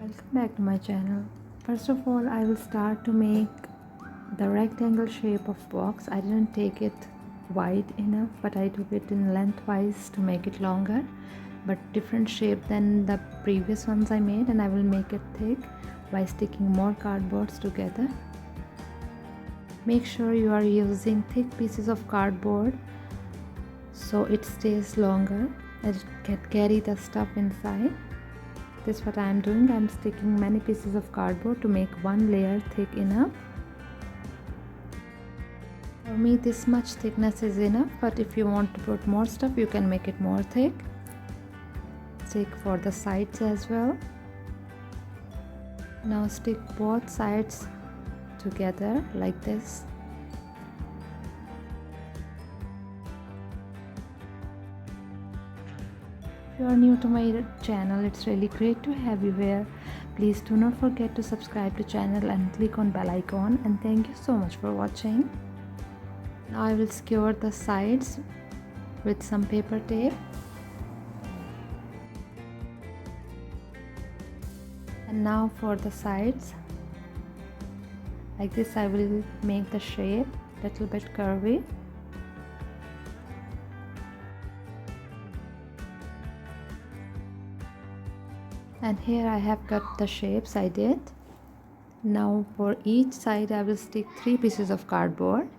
Welcome back to my channel. First of all, I will start to make the rectangle shape of box. I didn't take it wide enough, but I took it in lengthwise to make it longer, but different shape than the previous ones I made, and I will make it thick by sticking more cardboards together. Make sure you are using thick pieces of cardboard so it stays longer and it can carry the stuff inside. This is what I am doing. I am sticking many pieces of cardboard to make one layer thick enough. For me, this much thickness is enough, but if you want to put more stuff, you can make it more thick. Stick for the sides as well. Now stick both sides together like this. If you are new to my channel, it's really great to have you here. Please do not forget to subscribe to channel and click on bell icon, and thank you so much for watching. Now I will skewer the sides with some paper tape. And now for the sides, like this I will make the shape a little bit curvy. And here I have cut the shapes I did. Now for each side I will stick 3 pieces of cardboard.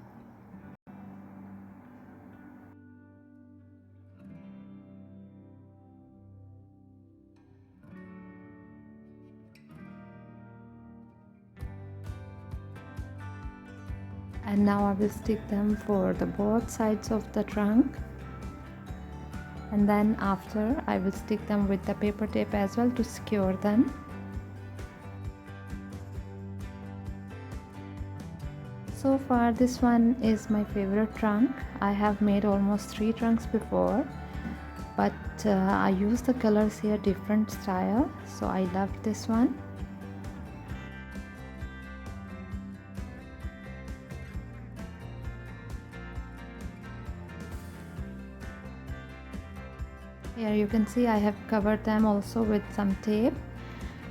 And now I will stick them for the both sides of the trunk. And then after I will stick them with the paper tape as well to secure them. So far this one is my favorite trunk. I have made almost 3 trunks before, but I use the colors here different style, so I loved this one. Here you can see I have covered them also with some tape,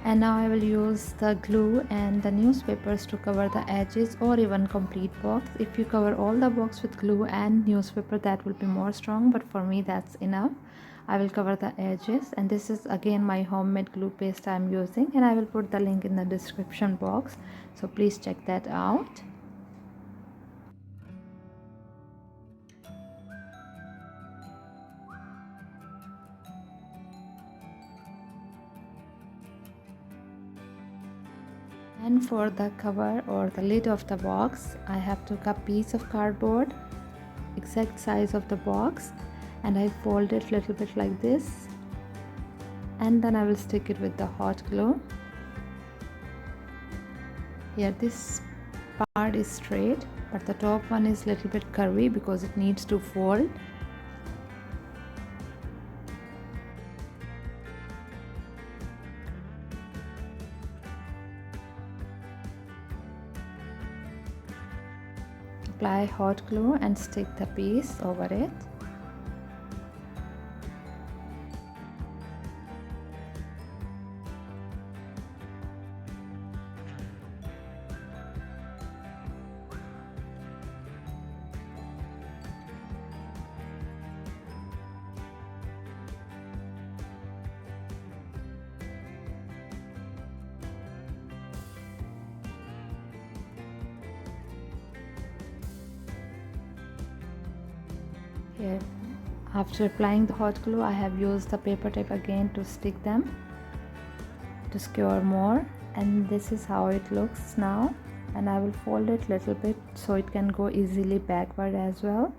and now I will use the glue and the newspapers to cover the edges or even complete box. If you cover all the box with glue and newspaper, that will be more strong, but for me that's enough. I will cover the edges, and this is again my homemade glue paste I am using, and I will put the link in the description box, so please check that out. And for the cover or the lid of the box, I have took a piece of cardboard exact size of the box, and I fold it little bit like this, and then I will stick it with the hot glue. Here this part is straight, but the top one is little bit curvy because it needs to fold. Apply hot glue and stick the piece over it. Here, after applying the hot glue, I have used the paper tape again to stick them to secure more, and this is how it looks now. And I will fold it little bit so it can go easily backward as well.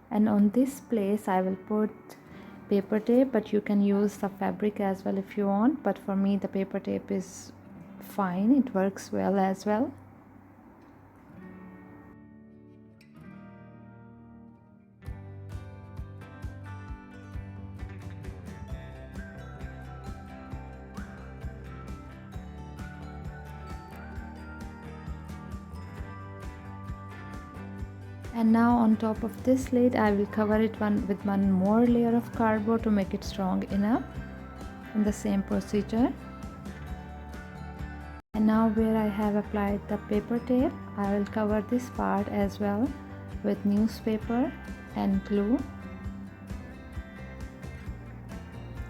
And on this place I will put paper tape, but you can use the fabric as well if you want, but for me the paper tape is fine, it works well as well. And now on top of this lid I will cover it with one more layer of cardboard to make it strong enough, in the same procedure. And now where I have applied the paper tape, I will cover this part as well with newspaper and glue.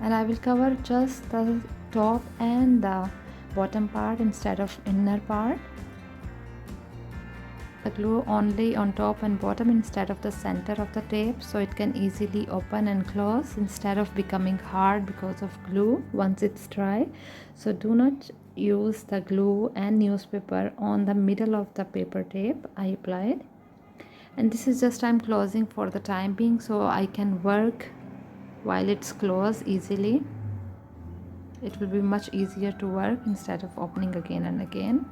And I will cover just the top and the bottom part instead of inner part. The glue only on top and bottom instead of the center of the tape, so it can easily open and close instead of becoming hard because of glue once it's dry. So do not use the glue and newspaper on the middle of the paper tape I applied. And this is just I'm closing for the time being so I can work while it's closed easily. It will be much easier to work instead of opening again and again.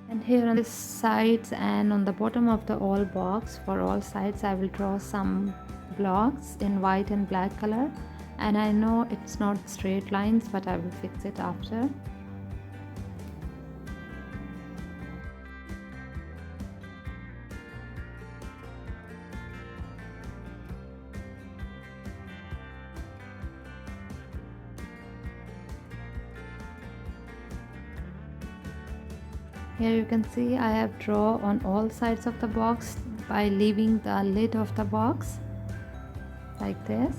And here on the sides and on the bottom of the all box, for all sides I will draw some blocks in white and black color. And I know it's not straight lines, but I will fix it after. Here you can see I have drawn on all sides of the box by leaving the lid of the box like this.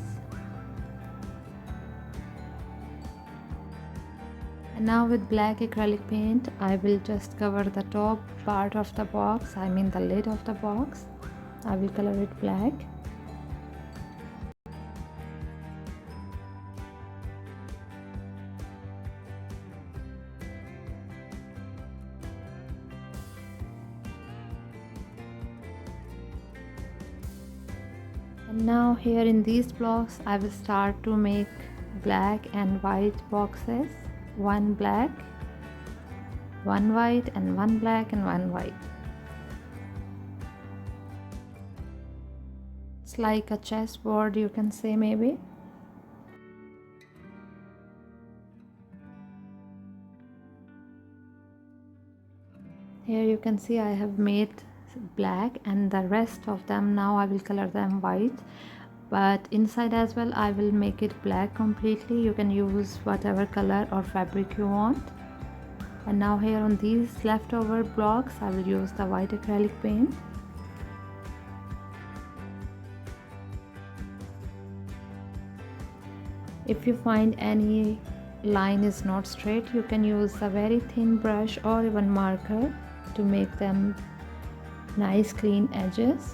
And now with black acrylic paint I will just cover the top part of the box, I mean the lid of the box. I will color it black. And now here in these blocks I will start to make black and white boxes. One black, one white, and one black and one white. It's like a chessboard, you can say maybe. Here you can see I have made black and the rest of them now I will color them white, but inside as well I will make it black completely. You can use whatever color or fabric you want. And now here on these leftover blocks I will use the white acrylic paint. If you find any line is not straight, you can use a very thin brush or even marker to make them nice clean edges.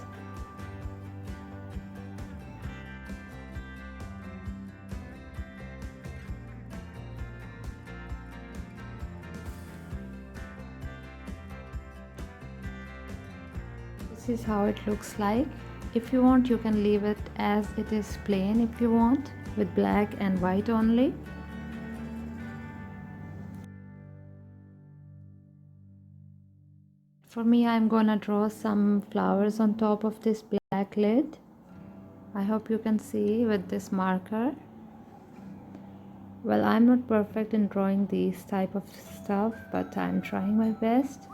This is how it looks like. If you want, you can leave it as it is plain if you want, with black and white only. For me, I'm gonna draw some flowers on top of this black lid. I hope you can see with this marker. Well, I'm not perfect in drawing these type of stuff, but I'm trying my best.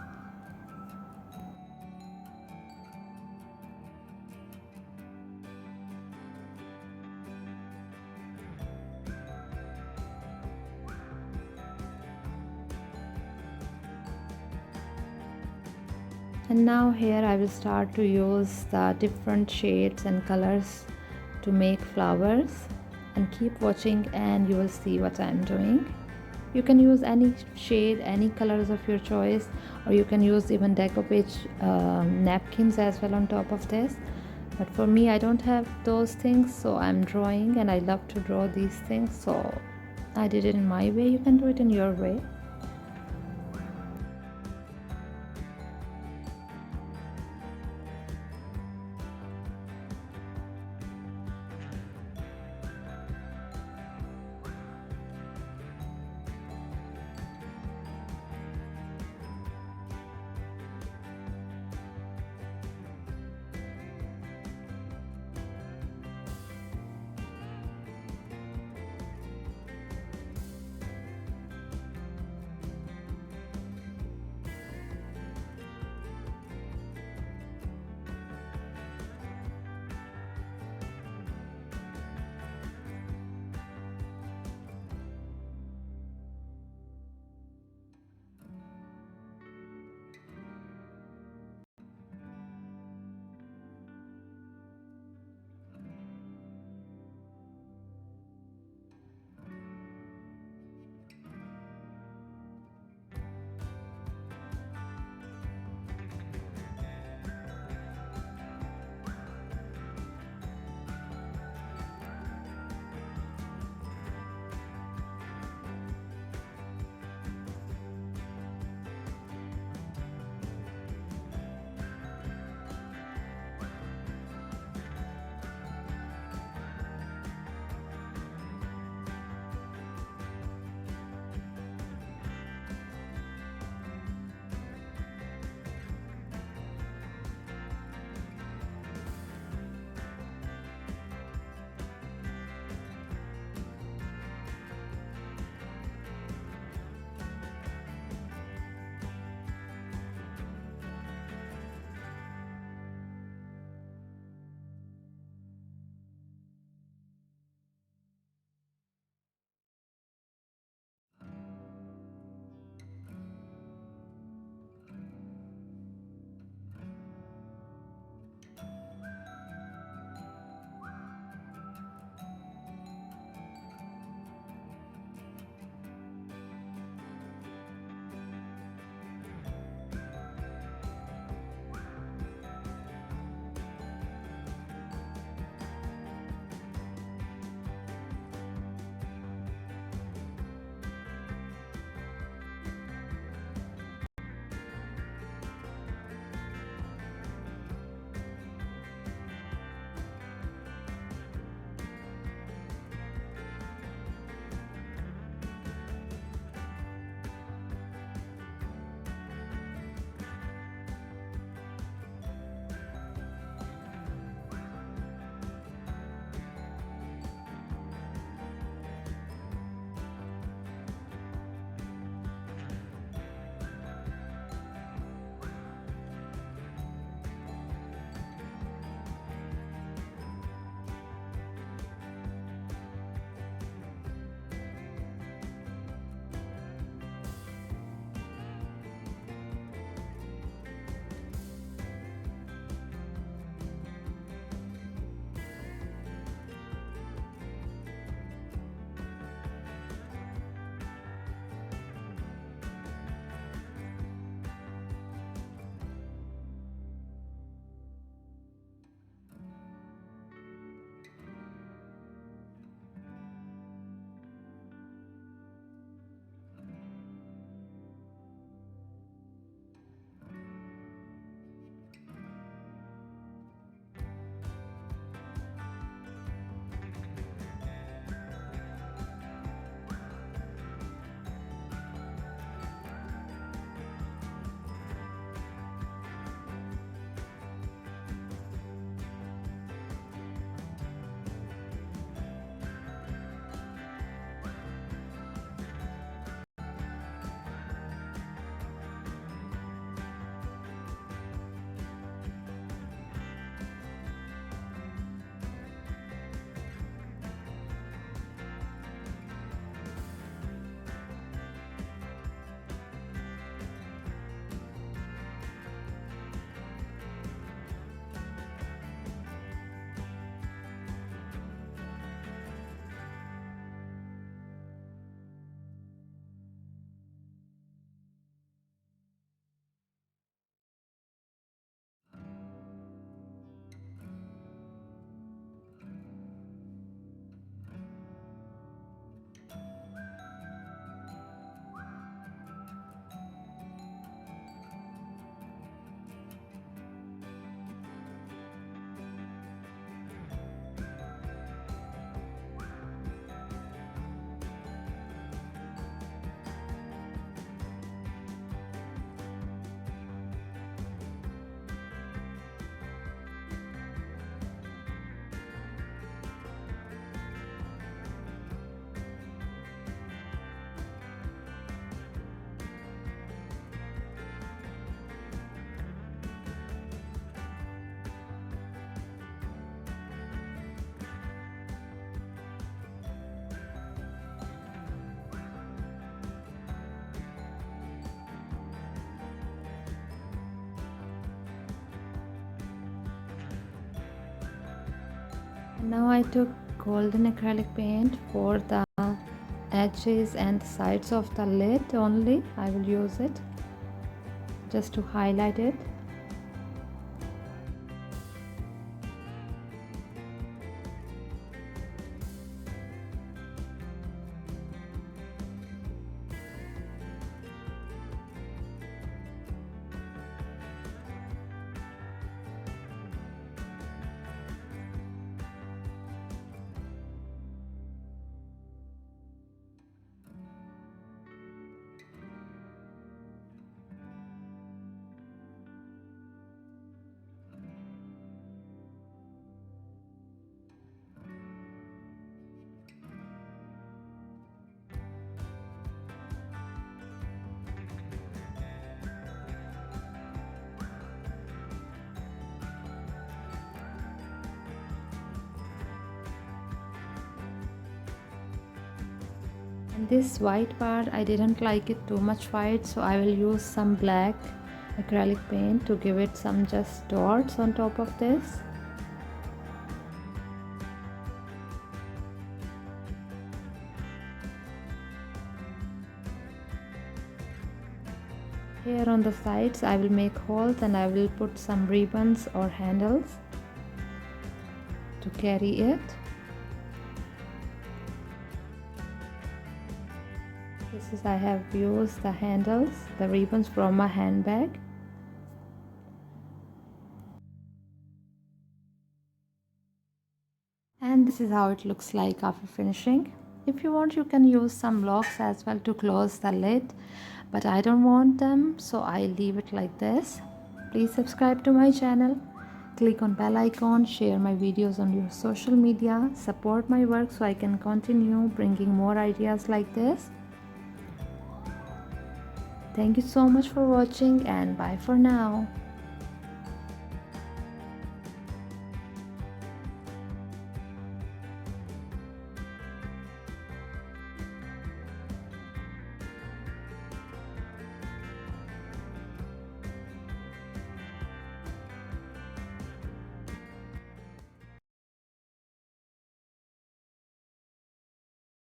And now here I will start to use the different shades and colors to make flowers, and keep watching and you will see what I'm doing. You can use any shade, any colors of your choice, or you can use even decoupage napkins as well on top of this. But for me, I don't have those things, so I'm drawing and I love to draw these things, so I did it in my way. You can do it in your way. And now I took golden acrylic paint for the edges and sides of the lid only. I will use it just to highlight it. And this white part, I didn't like it too much white, so I will use some black acrylic paint to give it some just dots on top of this. Here on the sides I will make holes and I will put some ribbons or handles to carry it. This is, I have used the handles, the ribbons from my handbag. And this is how it looks like after finishing. If you want, you can use some blocks as well to close the lid, but I don't want them, so I leave it like this. Please subscribe to my channel, click on bell icon, share my videos on your social media, support my work so I can continue bringing more ideas like this. Thank you so much for watching and bye for now.